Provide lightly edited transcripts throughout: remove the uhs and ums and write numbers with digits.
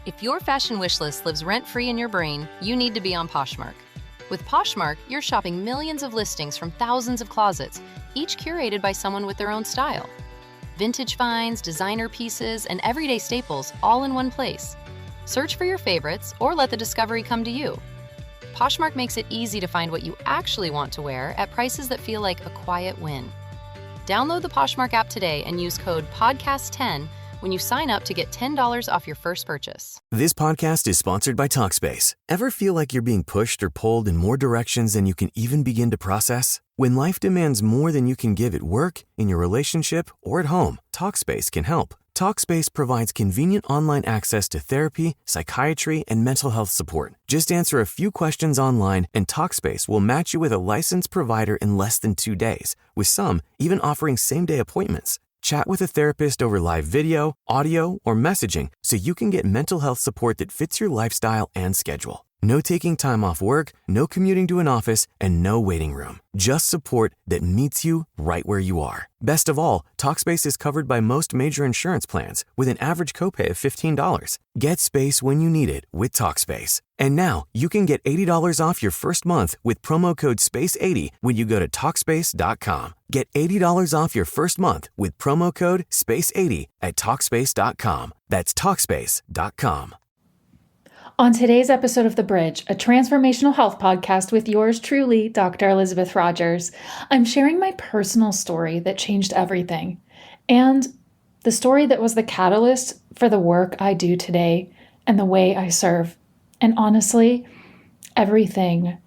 If your fashion wish list lives rent-free in your brain, you need to be on Poshmark. With Poshmark, you're shopping millions of listings from thousands of closets, each curated by someone with their own style. Vintage finds, designer pieces, and everyday staples all in one place. Search for your favorites or let the discovery come to you. Poshmark makes it easy to find what you actually want to wear at prices that feel like a quiet win. Download the Poshmark app today and use code PODCAST10 when you sign up to get $10 off your first purchase. This podcast is sponsored by Talkspace. Ever feel like you're being pushed or pulled in more directions than you can even begin to process? When life demands more than you can give at work, in your relationship, or at home, Talkspace can help. Talkspace provides convenient online access to therapy, psychiatry, and mental health support. Just answer a few questions online and Talkspace will match you with a licensed provider in less than 2 days, with some even offering same-day appointments. Chat with a therapist over live video, audio, or messaging so you can get mental health support that fits your lifestyle and schedule. No taking time off work, no commuting to an office, and no waiting room. Just support that meets you right where you are. Best of all, Talkspace is covered by most major insurance plans with an average copay of $15. Get space when you need it with Talkspace. And now, you can get $80 off your first month with promo code SPACE80 when you go to Talkspace.com. Get $80 off your first month with promo code SPACE80 at Talkspace.com. That's Talkspace.com. On today's episode of The Bridge, a transformational health podcast with yours truly, Dr. Elizabeth Rogers, I'm sharing my personal story that changed everything, and the story that was the catalyst for the work I do today and the way I serve, and honestly, everything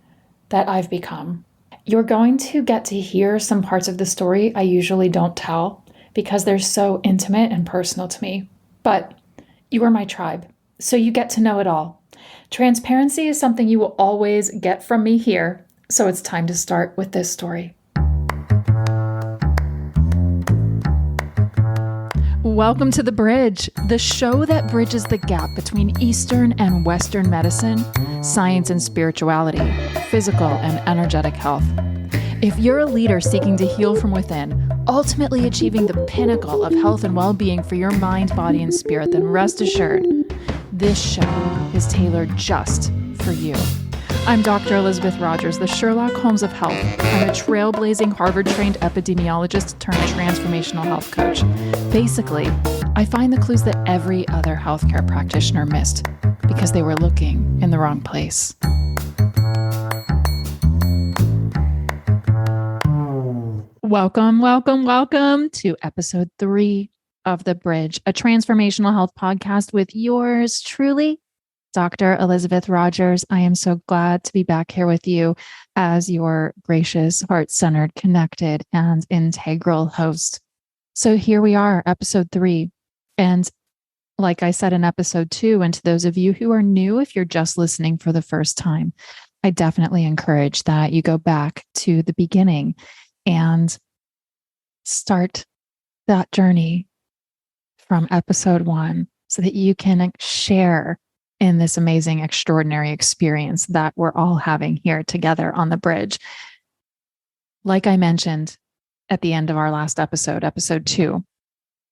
that I've become. You're going to get to hear some parts of the story I usually don't tell because they're so intimate and personal to me, but you are my tribe, so you get to know it all. Transparency is something you will always get from me here, so it's time to start with this story. Welcome to The Bridge, the show that bridges the gap between Eastern and Western medicine, science and spirituality, physical and energetic health. If you're a leader seeking to heal from within, ultimately achieving the pinnacle of health and well-being for your mind, body, and spirit, then rest assured, this show is tailored just for you. I'm Dr. Elizabeth Rogers, the Sherlock Holmes of health. I'm a trailblazing Harvard-trained epidemiologist turned transformational health coach. Basically, I find the clues that every other healthcare practitioner missed because they were looking in the wrong place. Welcome to episode 3 of The Bridge, a transformational health podcast with yours truly, Dr. Elizabeth Rogers. I am so glad to be back here with you as your gracious, heart-centered, connected, and integral host. So here we are, episode 3. And like I said in episode 2, and to those of you who are new, if you're just listening for the first time, I definitely encourage that you go back to the beginning and start that journey from episode 1 so that you can share in this amazing, extraordinary experience that we're all having here together on The Bridge. Like I mentioned at the end of our last episode, episode 2,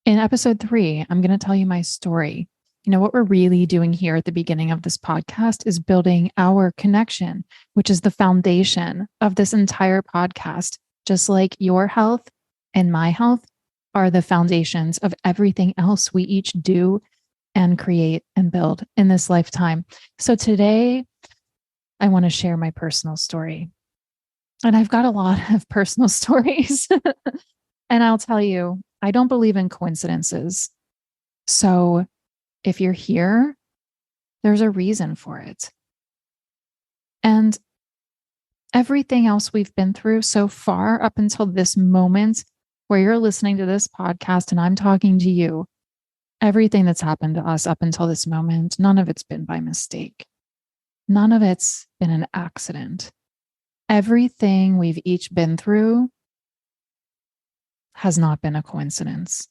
in episode 3, I'm going to tell you my story. You know, what we're really doing here at the beginning of this podcast is building our connection, which is the foundation of this entire podcast. Just like your health and my health are the foundations of everything else we each do and create and build in this lifetime. So today, I want to share my personal story. And I've got a lot of personal stories. And I'll tell you, I don't believe in coincidences. So if you're here, there's a reason for it. And everything else we've been through so far up until this moment where you're listening to this podcast and I'm talking to you, everything that's happened to us up until this moment, none of it's been by mistake. None of it's been an accident. Everything we've each been through has not been a coincidence.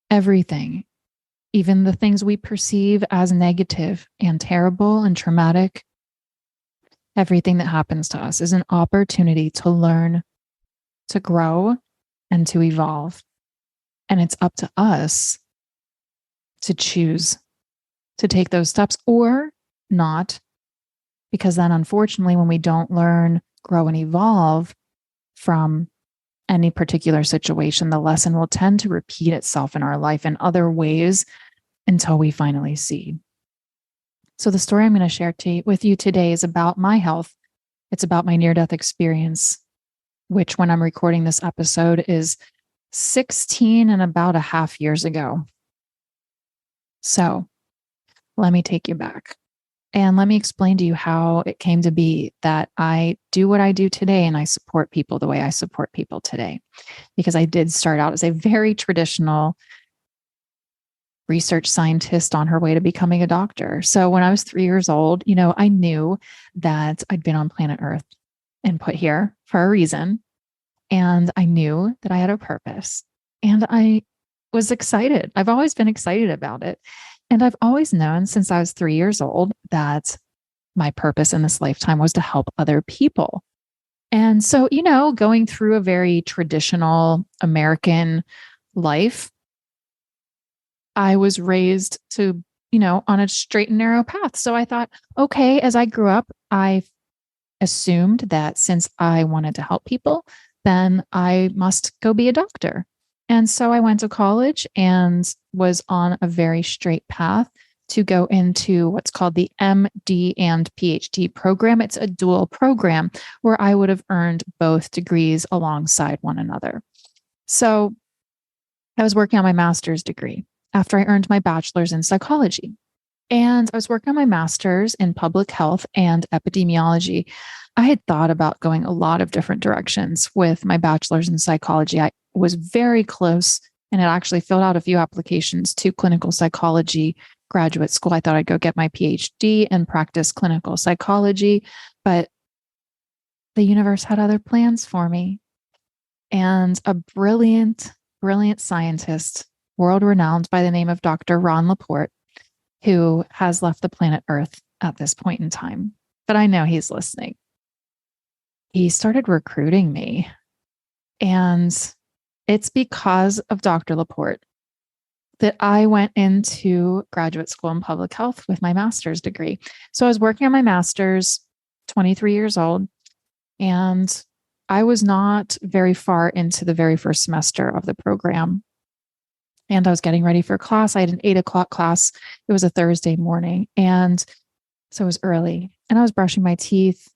Everything, even the things we perceive as negative and terrible and traumatic, everything that happens to us is an opportunity to learn, to grow, and to evolve. And it's up to us to choose to take those steps or not. Because then, unfortunately, when we don't learn, grow, and evolve from any particular situation, the lesson will tend to repeat itself in our life in other ways until we finally see. So the story I'm going to share with you today is about my health. It's about my near-death experience, which when I'm recording this episode is 16 and about a half years ago. So let me take you back. And let me explain to you how it came to be that I do what I do today and I support people the way I support people today. Because I did start out as a very traditional research scientist on her way to becoming a doctor. So when I was 3 years old, I knew that I'd been on planet Earth and put here for a reason. And I knew that I had a purpose. And I was excited. I've always been excited about it. And I've always known since I was 3 years old that my purpose in this lifetime was to help other people. And so, going through a very traditional American life, I was raised to, on a straight and narrow path. So I thought, okay, as I grew up, I assumed that since I wanted to help people, then I must go be a doctor. And so I went to college and was on a very straight path to go into what's called the MD and PhD program. It's a dual program where I would have earned both degrees alongside one another. So I was working on my master's degree after I earned my bachelor's in psychology. And I was working on my master's in public health and epidemiology. I had thought about going a lot of different directions with my bachelor's in psychology. I was very close and had actually filled out a few applications to clinical psychology graduate school. I thought I'd go get my PhD and practice clinical psychology, but the universe had other plans for me. And a brilliant, brilliant scientist, world renowned by the name of Dr. Ron Laporte, who has left the planet Earth at this point in time, but I know he's listening. He started recruiting me. And it's because of Dr. Laporte that I went into graduate school in public health with my master's degree. So I was working on my master's, 23 years old, and I was not very far into the very first semester of the program. And I was getting ready for class. I had an 8:00 class. It was a Thursday morning. And so it was early. And I was brushing my teeth.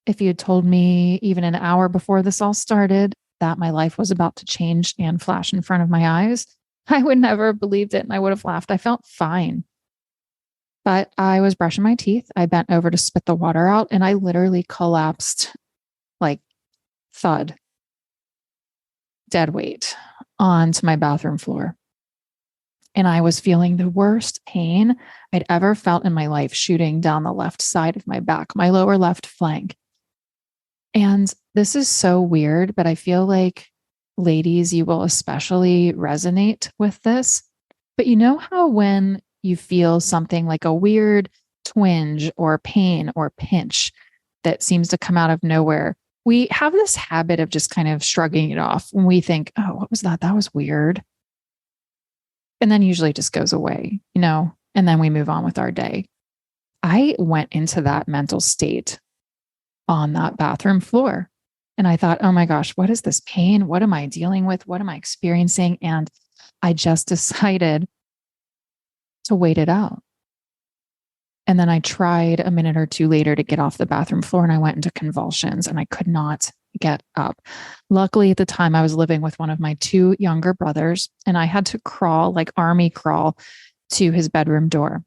If you had told me even an hour before this all started that my life was about to change and flash in front of my eyes, I would never have believed it and I would have laughed. I felt fine. But I was brushing my teeth. I bent over to spit the water out and I literally collapsed like thud, dead weight onto my bathroom floor. And I was feeling the worst pain I'd ever felt in my life shooting down the left side of my back, my lower left flank. And this is so weird, but I feel like ladies, you will especially resonate with this. But you know how when you feel something like a weird twinge or pain or pinch that seems to come out of nowhere, we have this habit of just kind of shrugging it off when we think, oh, what was that? That was weird. And then usually it just goes away, and then we move on with our day. I went into that mental state on that bathroom floor. And I thought, oh my gosh, what is this pain? What am I dealing with? What am I experiencing? And I just decided to wait it out. And then I tried a minute or two later to get off the bathroom floor and I went into convulsions and I could not get up. Luckily, at the time, I was living with one of my two younger brothers and I had to crawl, like army crawl, to his bedroom door.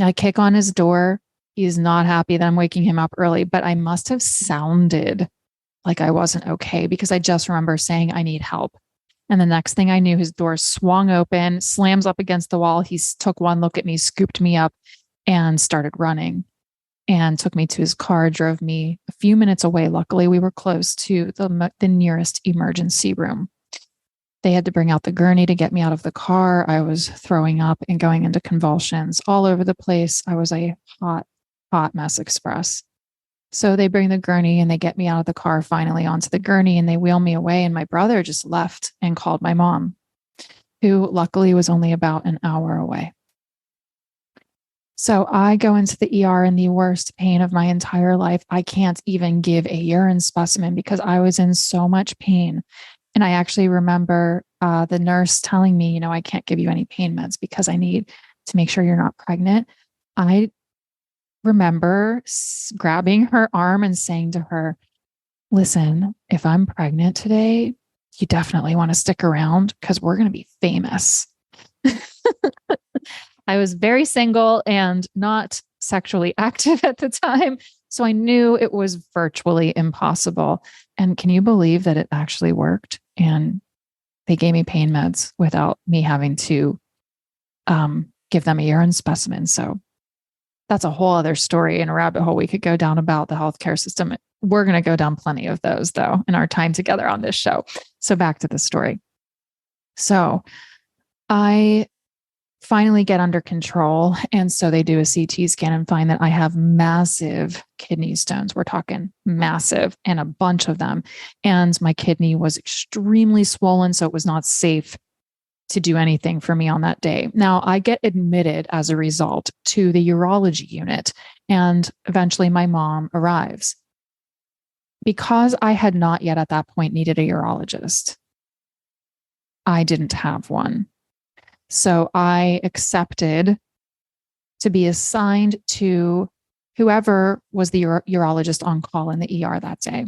I kick on his door. He's not happy that I'm waking him up early, but I must have sounded like I wasn't okay because I just remember saying, I need help. And the next thing I knew, his door swung open, slams up against the wall. He took one look at me, scooped me up, and started running and took me to his car, drove me a few minutes away. Luckily, we were close to the nearest emergency room. They had to bring out the gurney to get me out of the car. I was throwing up and going into convulsions all over the place. I was a hot mess express. So they bring the gurney and they get me out of the car finally onto the gurney and they wheel me away. And my brother just left and called my mom, who luckily was only about an hour away. So I go into the ER in the worst pain of my entire life. I can't even give a urine specimen because I was in so much pain. And I actually remember the nurse telling me, I can't give you any pain meds because I need to make sure you're not pregnant. I remember grabbing her arm and saying to her, listen, if I'm pregnant today, you definitely want to stick around because we're going to be famous. I was very single and not sexually active at the time. So I knew it was virtually impossible. And can you believe that it actually worked? And they gave me pain meds without me having to give them a urine specimen. So that's a whole other story and a rabbit hole we could go down about the healthcare system. We're going to go down plenty of those, though, in our time together on this show. So back to the story. So I finally get under control. And so they do a CT scan and find that I have massive kidney stones. We're talking massive and a bunch of them. And my kidney was extremely swollen. So it was not safe to do anything for me on that day. Now I get admitted as a result to the urology unit, and eventually my mom arrives. Because I had not yet at that point needed a urologist, I didn't have one. So I accepted to be assigned to whoever was the urologist on call in the ER that day.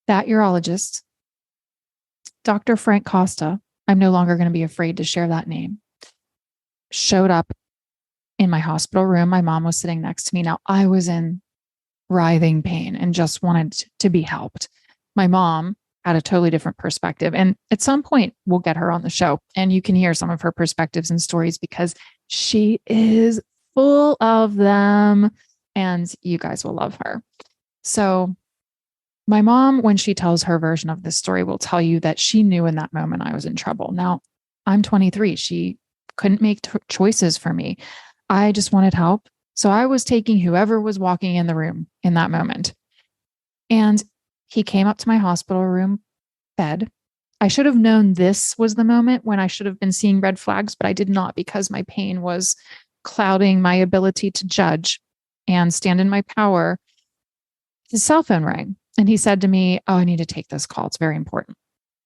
That urologist, Dr. Frank Costa, I'm no longer going to be afraid to share that name, showed up in my hospital room. My mom was sitting next to me. Now I was in writhing pain and just wanted to be helped. My mom had a totally different perspective. And at some point, we'll get her on the show and you can hear some of her perspectives and stories because she is full of them and you guys will love her. So my mom, when she tells her version of this story, will tell you that she knew in that moment I was in trouble. Now, I'm 23. She couldn't make choices for me. I just wanted help. So I was taking whoever was walking in the room in that moment. And he came up to my hospital room bed. I should have known this was the moment when I should have been seeing red flags, but I did not because my pain was clouding my ability to judge and stand in my power. His cell phone rang and he said to me, "Oh, I need to take this call. It's very important."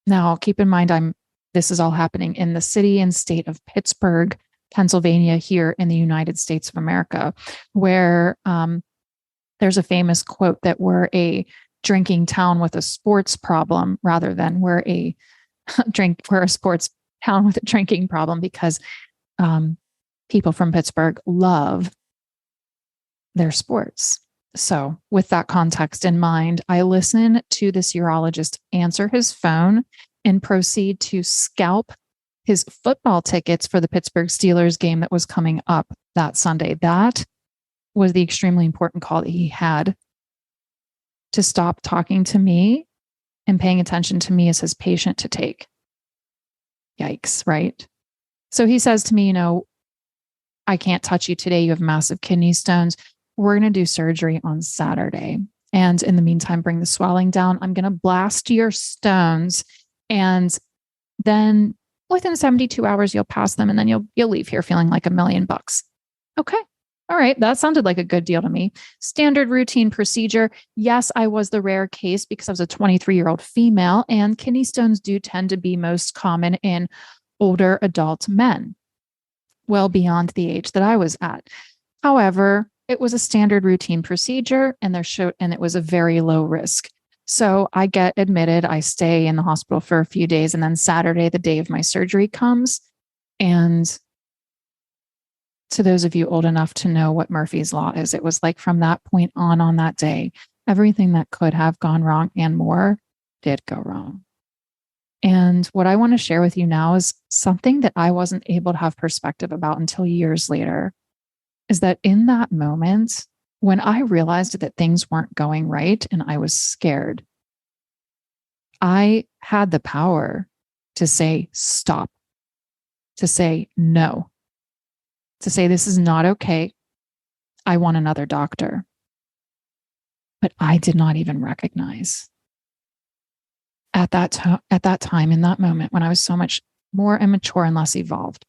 Now, keep in mind, this is all happening in the city and state of Pittsburgh, Pennsylvania, here in the United States of America, where there's a famous quote that we're a drinking town with a sports problem rather than we're a sports town with a drinking problem, because people from Pittsburgh love their sports. So with that context in mind, I listen to this urologist answer his phone and proceed to scalp his football tickets for the Pittsburgh Steelers game that was coming up that Sunday. That was the extremely important call that he had to stop talking to me and paying attention to me as his patient to take. Yikes, right? So he says to me, I can't touch you today. You have massive kidney stones. We're going to do surgery on Saturday. And in the meantime, bring the swelling down. I'm going to blast your stones. And then within 72 hours, you'll pass them. And then you'll leave here feeling like $1 million. Okay. All right. That sounded like a good deal to me. Standard routine procedure. Yes, I was the rare case because I was a 23-year-old female, and kidney stones do tend to be most common in older adult men, well beyond the age that I was at. However, it was a standard routine procedure and it was a very low risk. So I get admitted, I stay in the hospital for a few days, and then Saturday, the day of my surgery, comes. And to those of you old enough to know what Murphy's Law is, it was like from that point on that day, everything that could have gone wrong and more did go wrong. And what I want to share with you now is something that I wasn't able to have perspective about until years later, is that in that moment, when I realized that things weren't going right and I was scared, I had the power to say stop, to say no, to say this is not okay. I want another doctor. But I did not even recognize at that time, in that moment, when I was so much more immature and less evolved,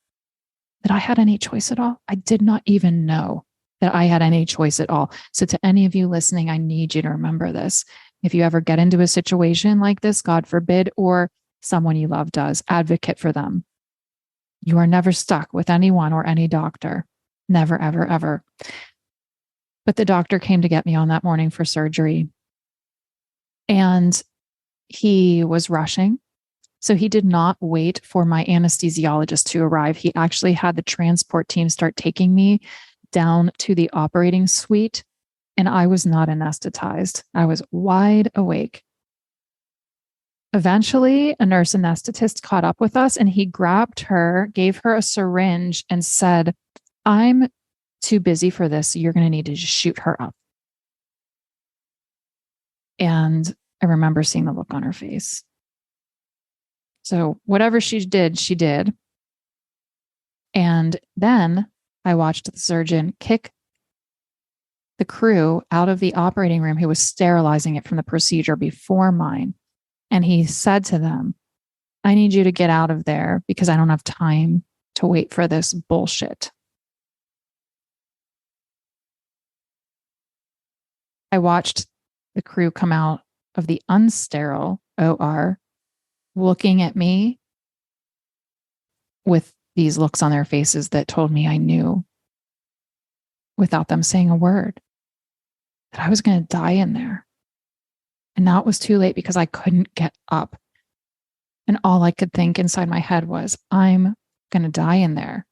that I had any choice at all. I did not even know that I had any choice at all. So to any of you listening, I need you to remember this. If you ever get into a situation like this, God forbid, or someone you love does, advocate for them. You are never stuck with anyone or any doctor. Never, ever, ever. But the doctor came to get me on that morning for surgery. And he was rushing. So he did not wait for my anesthesiologist to arrive. He actually had the transport team start taking me down to the operating suite. And I was not anesthetized. I was wide awake. Eventually, a nurse anesthetist caught up with us and he grabbed her, gave her a syringe, and said, "I'm too busy for this. So you're going to need to just shoot her up." And I remember seeing the look on her face. So whatever she did, she did. And then I watched the surgeon kick the crew out of the operating room who was sterilizing it from the procedure before mine. And he said to them, "I need you to get out of there because I don't have time to wait for this bullshit." I watched the crew come out of the unsterile OR looking at me with these looks on their faces that told me I knew, without them saying a word, that I was going to die in there. And now it was too late because I couldn't get up. And all I could think inside my head was, I'm going to die in there.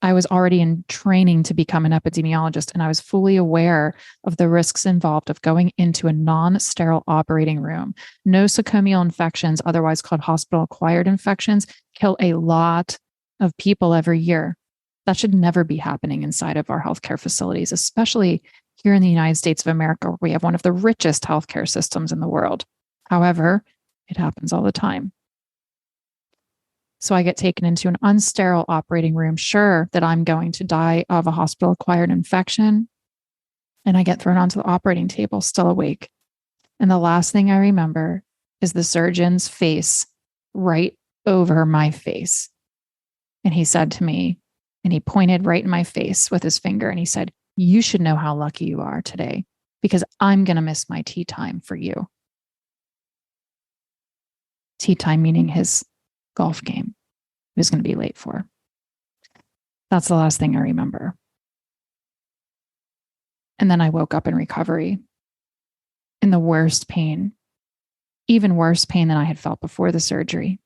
I was already in training to become an epidemiologist, and I was fully aware of the risks involved of going into a non-sterile operating room. Nosocomial infections, otherwise called hospital-acquired infections, kill a lot of people every year. That should never be happening inside of our healthcare facilities, especially here in the United States of America, where we have one of the richest healthcare systems in the world. However, it happens all the time. So I get taken into an unsterile operating room, sure that I'm going to die of a hospital-acquired infection. And I get thrown onto the operating table, still awake. And the last thing I remember is the surgeon's face right over my face. And he said to me, and he pointed right in my face with his finger, and he said, "You should know how lucky you are today because I'm going to miss my tea time for you." Tea time meaning his golf game he was going to be late for. That's the last thing I remember. And then I woke up in recovery in the worst pain, even worse pain than I had felt before the surgery.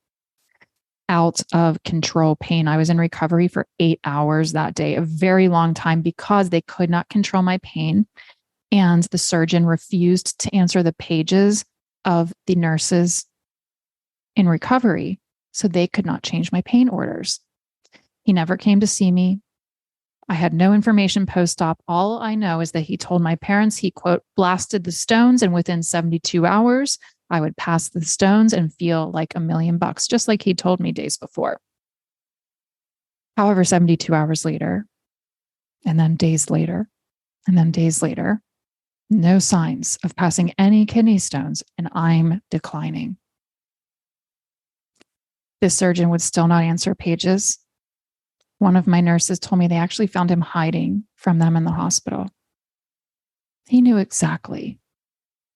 Out of control pain. I was in recovery for 8 hours that day, a very long time, because they could not control my pain. And the surgeon refused to answer the pages of the nurses in recovery, so they could not change my pain orders. He never came to see me. I had no information post-op. All I know is that he told my parents he, quote, blasted the stones, and within 72 hours, I would pass the stones and feel like $1 million, just like he told me days before. However, 72 hours later, and then days later, and then days later, no signs of passing any kidney stones, and I'm declining. This surgeon would still not answer pages. One of my nurses told me they actually found him hiding from them in the hospital. He knew exactly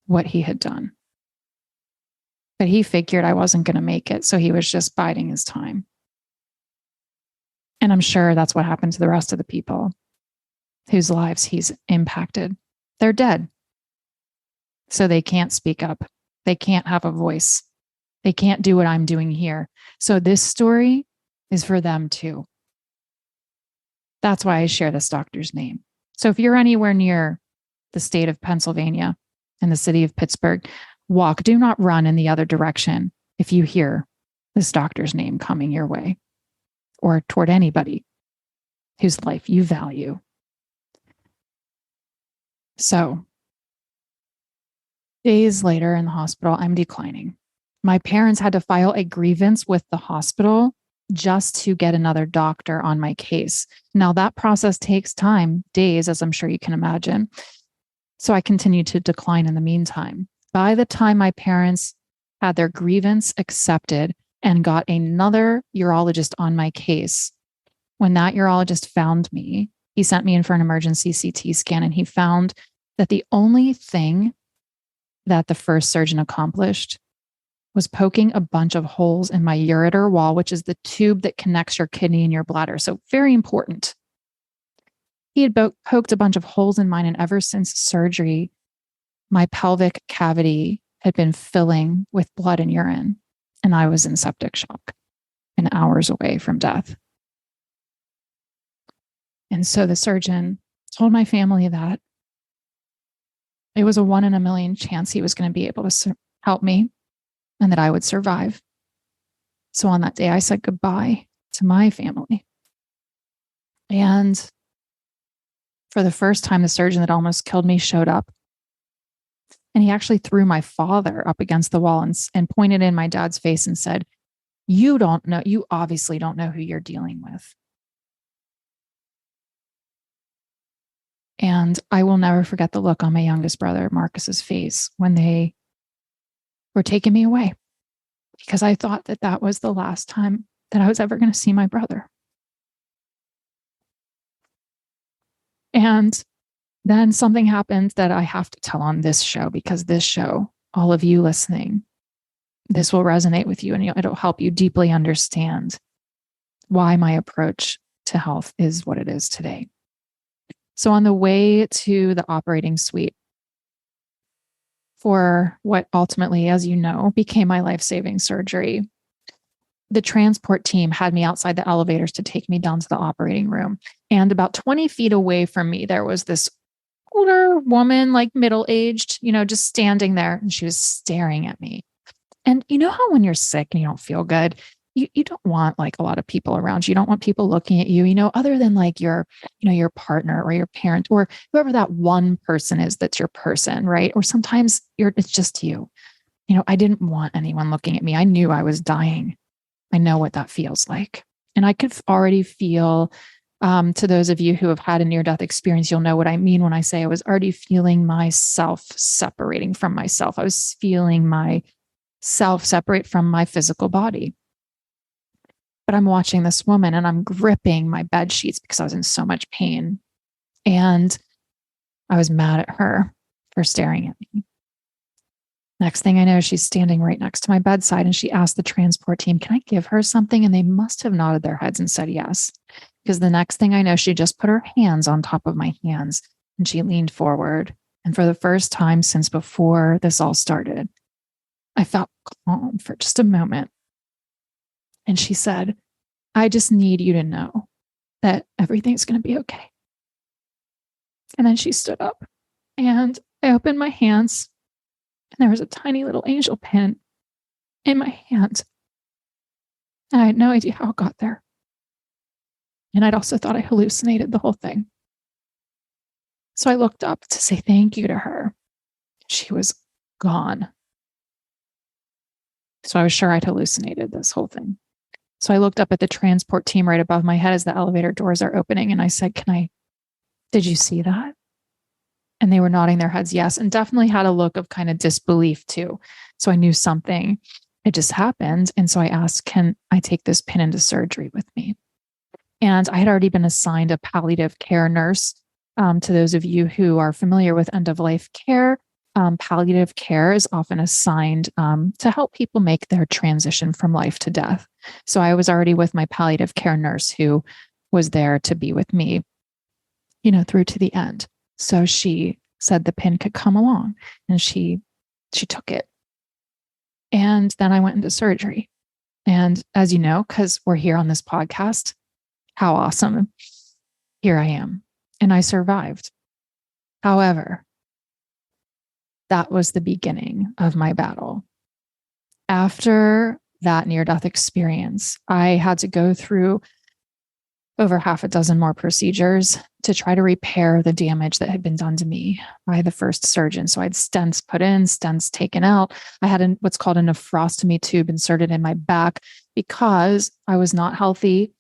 what he had done. But he figured I wasn't going to make it, so he was just biding his time. And I'm sure that's what happened to the rest of the people whose lives he's impacted. They're dead. So they can't speak up. They can't have a voice. They can't do what I'm doing here. So this story is for them too. That's why I share this doctor's name. So if you're anywhere near the state of Pennsylvania and the city of Pittsburgh, walk, do not run in the other direction if you hear this doctor's name coming your way or toward anybody whose life you value. So, days later in the hospital, I'm declining. My parents had to file a grievance with the hospital just to get another doctor on my case. Now, that process takes time, days, as I'm sure you can imagine. So I continued to decline in the meantime. By the time my parents had their grievance accepted and got another urologist on my case, When that urologist found me, he sent me in for an emergency CT scan, and he found that the only thing that the first surgeon accomplished was poking a bunch of holes in my ureter wall, which is the tube that connects your kidney and your bladder. So very important. He had poked a bunch of holes in mine, and ever since surgery, my pelvic cavity had been filling with blood and urine, and I was in septic shock and hours away from death. And so the surgeon told my family that it was a 1 in a million chance he was going to be able to help me and that I would survive. So on that day, I said goodbye to my family. And for the first time, the surgeon that almost killed me showed up. And he actually threw my father up against the wall and pointed in my dad's face and said, you obviously don't know who you're dealing with. And I will never forget the look on my youngest brother, Marcus's face, when they were taking me away, because I thought that that was the last time that I was ever going to see my brother. And then something happened that I have to tell on this show, because this show, all of you listening, this will resonate with you, and it'll help you deeply understand why my approach to health is what it is today. So on the way to the operating suite for what ultimately, as you know, became my life-saving surgery, the transport team had me outside the elevators to take me down to the operating room. And about 20 feet away from me, there was this older woman, like middle-aged, just standing there, and she was staring at me. And you know how when you're sick and you don't feel good, you don't want like a lot of people around you. You don't want people looking at you, other than like your partner or your parent or whoever that one person is that's your person, right? Or sometimes it's just you. I didn't want anyone looking at me. I knew I was dying. I know what that feels like. And I could already feel, to those of you who have had a near-death experience, you'll know what I mean when I say I was already feeling myself separating from myself. I was feeling myself separate from my physical body. But I'm watching this woman and I'm gripping my bed sheets because I was in so much pain. And I was mad at her for staring at me. Next thing I know, she's standing right next to my bedside, and she asked the transport team, can I give her something? And they must have nodded their heads and said yes. Because the next thing I know, she just put her hands on top of my hands and she leaned forward. And for the first time since before this all started, I felt calm for just a moment. And she said, I just need you to know that everything's going to be okay. And then she stood up and I opened my hands, and there was a tiny little angel pin in my hand. And I had no idea how it got there. And I'd also thought I hallucinated the whole thing. So I looked up to say thank you to her. She was gone. So I was sure I'd hallucinated this whole thing. So I looked up at the transport team right above my head as the elevator doors are opening. And I said, did you see that? And they were nodding their heads yes, and definitely had a look of kind of disbelief too. So I knew something had just happened. And so I asked, can I take this pin into surgery with me? And I had already been assigned a palliative care nurse. To those of you who are familiar with end-of-life care, palliative care is often assigned to help people make their transition from life to death. So I was already with my palliative care nurse who was there to be with me, through to the end. So she said the pin could come along, and she took it. And then I went into surgery. And as you know, because we're here on this podcast, how awesome. Here I am. And I survived. However, that was the beginning of my battle. After that near-death experience, I had to go through over half a dozen more procedures to try to repair the damage that had been done to me by the first surgeon. So I had stents put in, stents taken out. I had what's called a nephrostomy tube inserted in my back because I was not healthy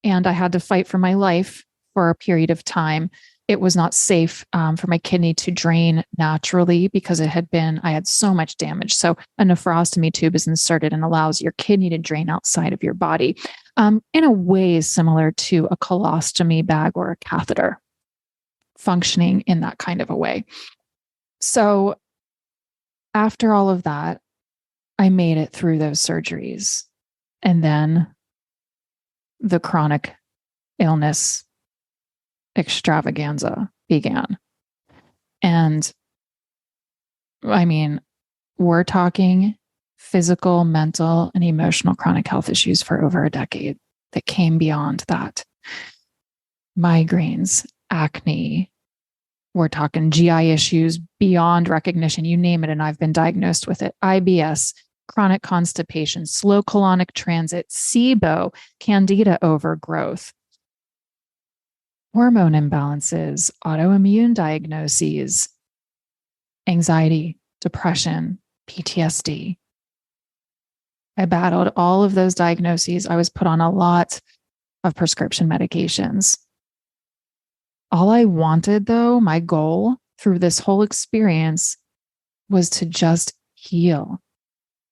and I had to fight for my life for a period of time. It was not safe for my kidney to drain naturally because I had so much damage. So a nephrostomy tube is inserted and allows your kidney to drain outside of your body, in a way similar to a colostomy bag or a catheter, functioning in that kind of a way. So after all of that, I made it through those surgeries. And then the chronic illness extravaganza began. And I mean, we're talking physical, mental, and emotional chronic health issues for over a decade that came beyond that. Migraines, acne, we're talking GI issues beyond recognition, you name it, and I've been diagnosed with it. IBS, chronic constipation, slow colonic transit, SIBO, candida overgrowth, hormone imbalances, autoimmune diagnoses, anxiety, depression, PTSD. I battled all of those diagnoses. I was put on a lot of prescription medications. All I wanted, though, my goal through this whole experience was to just heal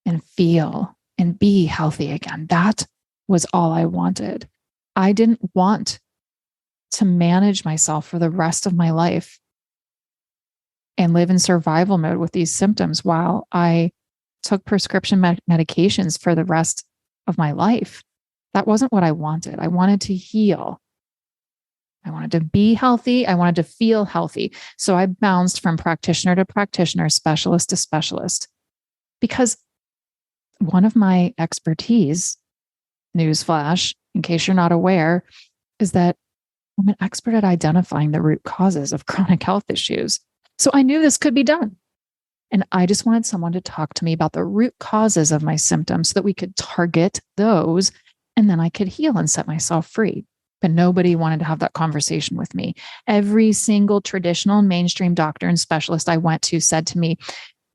and feel and be healthy again. That was all I wanted. I didn't want to manage myself for the rest of my life and live in survival mode with these symptoms while I took prescription medications for the rest of my life. That wasn't what I wanted. I wanted to heal. I wanted to be healthy. I wanted to feel healthy. So I bounced from practitioner to practitioner, specialist to specialist, because one of my expertise, newsflash, in case you're not aware, is that I'm an expert at identifying the root causes of chronic health issues. So I knew this could be done. And I just wanted someone to talk to me about the root causes of my symptoms so that we could target those and then I could heal and set myself free. But nobody wanted to have that conversation with me. Every single traditional mainstream doctor and specialist I went to said to me,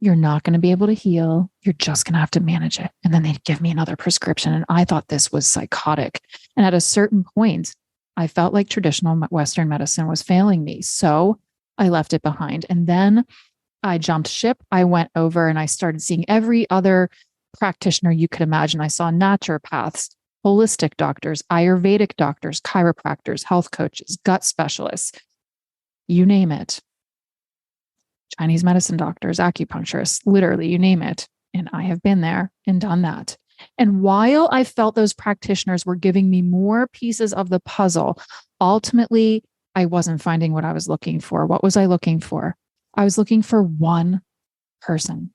you're not going to be able to heal. You're just going to have to manage it. And then they'd give me another prescription. And I thought this was psychotic. And at a certain point, I felt like traditional Western medicine was failing me. So I left it behind. And then I jumped ship. I went over and I started seeing every other practitioner you could imagine. I saw naturopaths, holistic doctors, Ayurvedic doctors, chiropractors, health coaches, gut specialists, you name it. Chinese medicine doctors, acupuncturists, literally, you name it. And I have been there and done that. And while I felt those practitioners were giving me more pieces of the puzzle, ultimately, I wasn't finding what I was looking for. What was I looking for? I was looking for one person.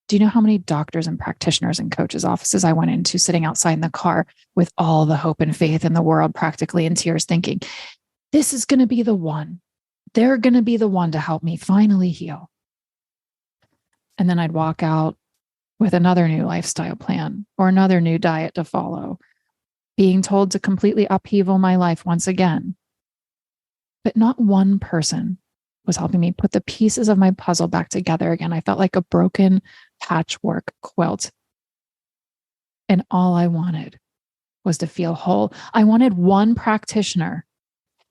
Do you know how many doctors and practitioners and coaches' offices I went into sitting outside in the car with all the hope and faith in the world, practically in tears, thinking, this is going to be the one. They're going to be the one to help me finally heal. And then I'd walk out with another new lifestyle plan or another new diet to follow, being told to completely upheaval my life once again. But not one person was helping me put the pieces of my puzzle back together again. I felt like a broken patchwork quilt. And all I wanted was to feel whole. I wanted one practitioner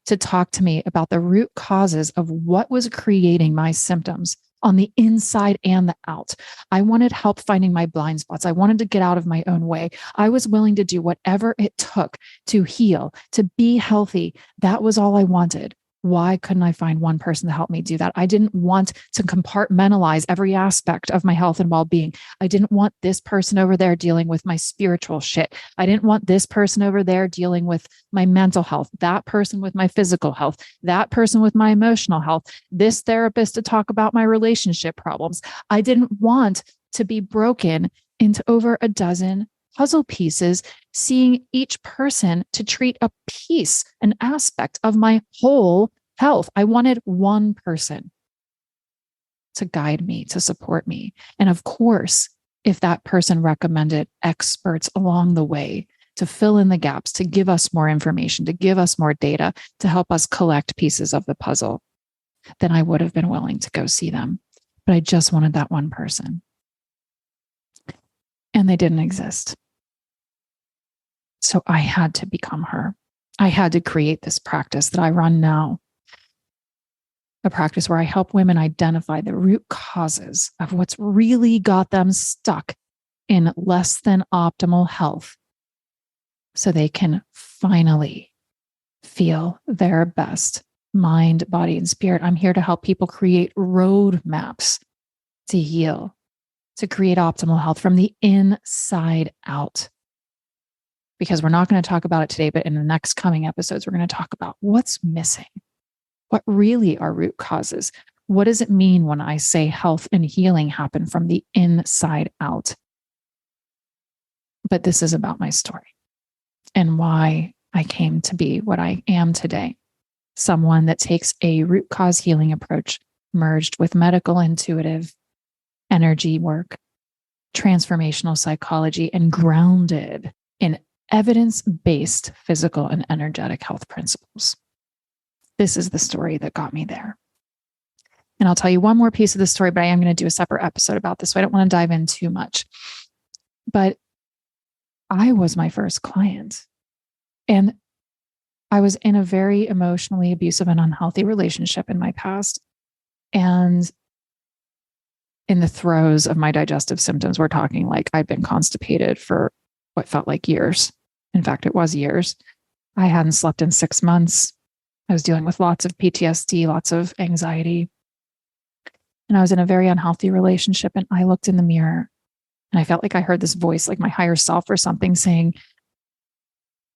to talk to me about the root causes of what was creating my symptoms on the inside and the out. I wanted help finding my blind spots. I wanted to get out of my own way. I was willing to do whatever it took to heal, to be healthy. That was all I wanted. Why couldn't I find one person to help me do that? I didn't want to compartmentalize every aspect of my health and well-being. I didn't want this person over there dealing with my spiritual shit. I didn't want this person over there dealing with my mental health, that person with my physical health, that person with my emotional health, this therapist to talk about my relationship problems. I didn't want to be broken into over a dozen puzzle pieces, seeing each person to treat a piece, an aspect of my whole health. I wanted one person to guide me, to support me. And of course, if that person recommended experts along the way to fill in the gaps, to give us more information, to give us more data, to help us collect pieces of the puzzle, then I would have been willing to go see them. But I just wanted that one person. And they didn't exist. So I had to become her. I had to create this practice that I run now, a practice where I help women identify the root causes of what's really got them stuck in less than optimal health so they can finally feel their best mind, body, and spirit. I'm here to help people create roadmaps to heal, to create optimal health from the inside out. Because we're not going to talk about it today, but in the next coming episodes, we're going to talk about what's missing. What really are root causes? What does it mean when I say health and healing happen from the inside out? But this is about my story and why I came to be what I am today. Someone that takes a root cause healing approach merged with medical intuitive energy work, transformational psychology, and grounded in evidence-based physical and energetic health principles. This is the story that got me there. And I'll tell you one more piece of the story, but I am going to do a separate episode about this, so I don't want to dive in too much. But I was my first client, and I was in a very emotionally abusive and unhealthy relationship in my past. And in the throes of my digestive symptoms, we're talking like I'd been constipated for what felt like years. In fact, it was years. I hadn't slept in 6 months. I was dealing with lots of PTSD, lots of anxiety. And I was in a very unhealthy relationship. And I looked in the mirror and I felt like I heard this voice, like my higher self or something, saying,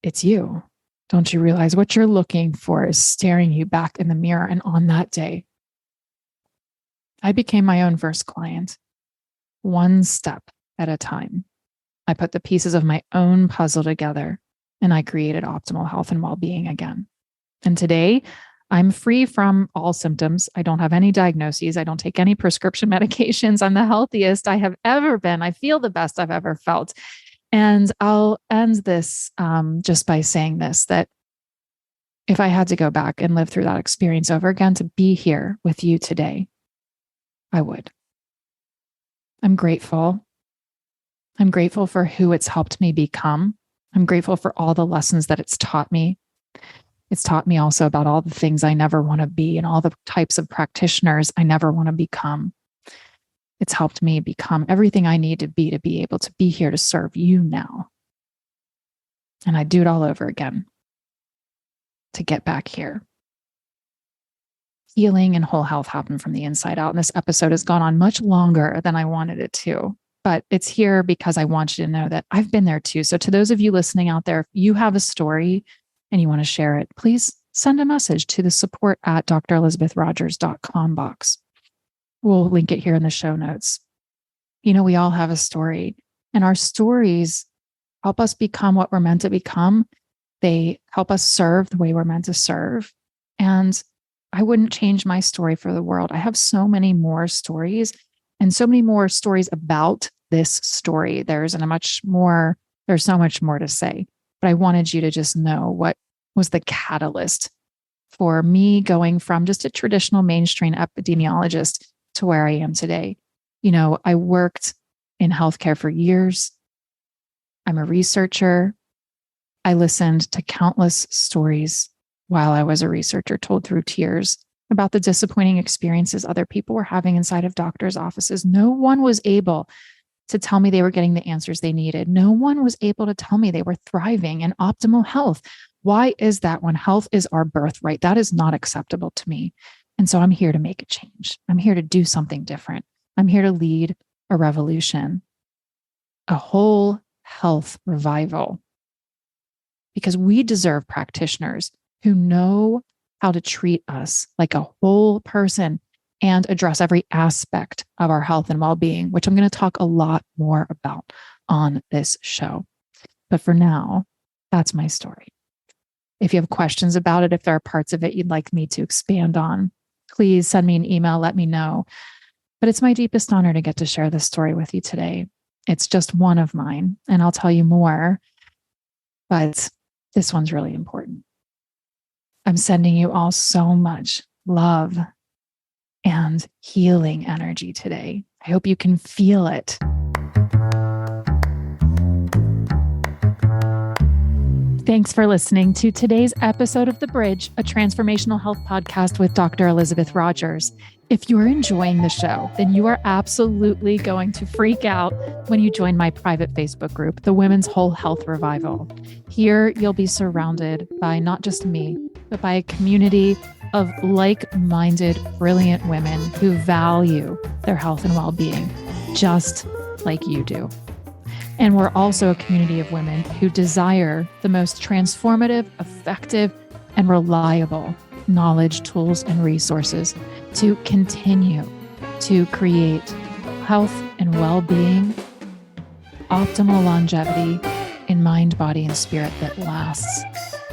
"It's you. Don't you realize what you're looking for is staring you back in the mirror?" And on that day, I became my own first client, one step at a time. I put the pieces of my own puzzle together and I created optimal health and well-being again. And today, I'm free from all symptoms. I don't have any diagnoses. I don't take any prescription medications. I'm the healthiest I have ever been. I feel the best I've ever felt. And I'll end this just by saying this, that if I had to go back and live through that experience over again to be here with you today, I would. I'm grateful. I'm grateful for who it's helped me become. I'm grateful for all the lessons that it's taught me. It's taught me also about all the things I never want to be and all the types of practitioners I never want to become. It's helped me become everything I need to be able to be here to serve you now. And I'd do it all over again to get back here. Healing and whole health happen from the inside out. And this episode has gone on much longer than I wanted it to. But it's here because I want you to know that I've been there too. So to those of you listening out there, if you have a story and you want to share it, please send a message to the support@drelizabethrogers.com box. We'll link it here in the show notes. You know, we all have a story, and our stories help us become what we're meant to become. They help us serve the way we're meant to serve. And I wouldn't change my story for the world. I have so many more stories and so many more stories about this story. There's so much more to say, but I wanted you to just know what was the catalyst for me going from just a traditional mainstream epidemiologist to where I am today. You know, I worked in healthcare for years. I'm a researcher. I listened to countless stories while I was a researcher, told through tears about the disappointing experiences other people were having inside of doctors' offices. No one was able to tell me they were getting the answers they needed. No one was able to tell me they were thriving in optimal health. Why is that when health is our birthright? That is not acceptable to me. And so I'm here to make a change. I'm here to do something different. I'm here to lead a revolution, a whole health revival, because we deserve practitioners who know how to treat us like a whole person and address every aspect of our health and well-being, which I'm going to talk a lot more about on this show. But for now, that's my story. If you have questions about it, if there are parts of it you'd like me to expand on, please send me an email, let me know. But it's my deepest honor to get to share this story with you today. It's just one of mine, and I'll tell you more, but this one's really important. I'm sending you all so much love and healing energy today. I hope you can feel it. Thanks for listening to today's episode of The Bridge, a transformational health podcast with Dr. Elizabeth Rogers. If you're enjoying the show, then you are absolutely going to freak out when you join my private Facebook group, the Women's Whole Health Revival. Here, you'll be surrounded by not just me, but by a community of like-minded, brilliant women who value their health and well-being, just like you do. And we're also a community of women who desire the most transformative, effective, and reliable knowledge, tools, and resources to continue to create health and well-being, optimal longevity in mind, body, and spirit that lasts.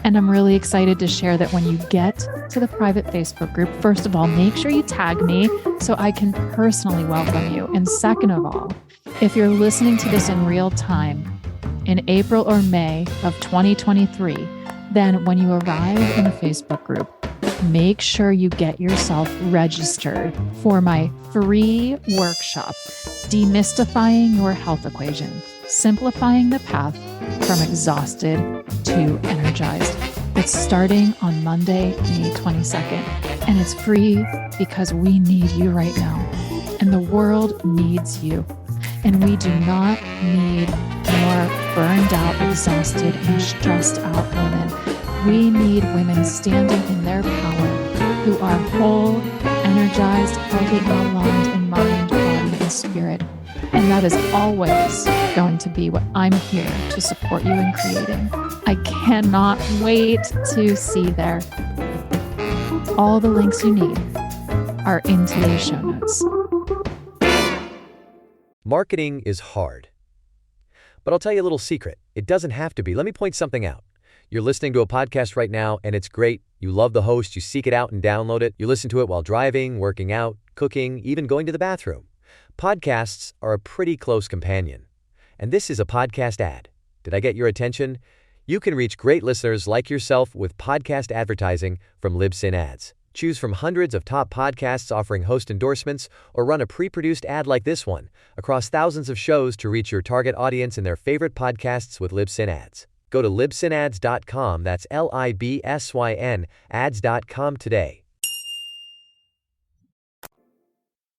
And I'm really excited to share that when you get to the private Facebook group, first of all, make sure you tag me so I can personally welcome you. And second of all, if you're listening to this in real time in April or May of 2023, then when you arrive in the Facebook group, make sure you get yourself registered for my free workshop, Demystifying Your Health Equation, Simplifying the Path from Exhausted to Energized. It's starting on Monday, May 22nd, and it's free because we need you right now, and the world needs you. And we do not need more burned out, exhausted, and stressed out women. We need women standing in their power who are whole, energized, healthy, and aligned in mind, body, and spirit. And that is always going to be what I'm here to support you in creating. I cannot wait to see you there. All the links you need are in today's show notes. Marketing is hard. But I'll tell you a little secret. It doesn't have to be. Let me point something out. You're listening to a podcast right now, and it's great. You love the host. You seek it out and download it. You listen to it while driving, working out, cooking, even going to the bathroom. Podcasts are a pretty close companion. And this is a podcast ad. Did I get your attention? You can reach great listeners like yourself with podcast advertising from Libsyn Ads. Choose from hundreds of top podcasts offering host endorsements, or run a pre-produced ad like this one across thousands of shows to reach your target audience in their favorite podcasts with Libsyn Ads. Go to libsynads.com, that's LIBSYN, ads.com today,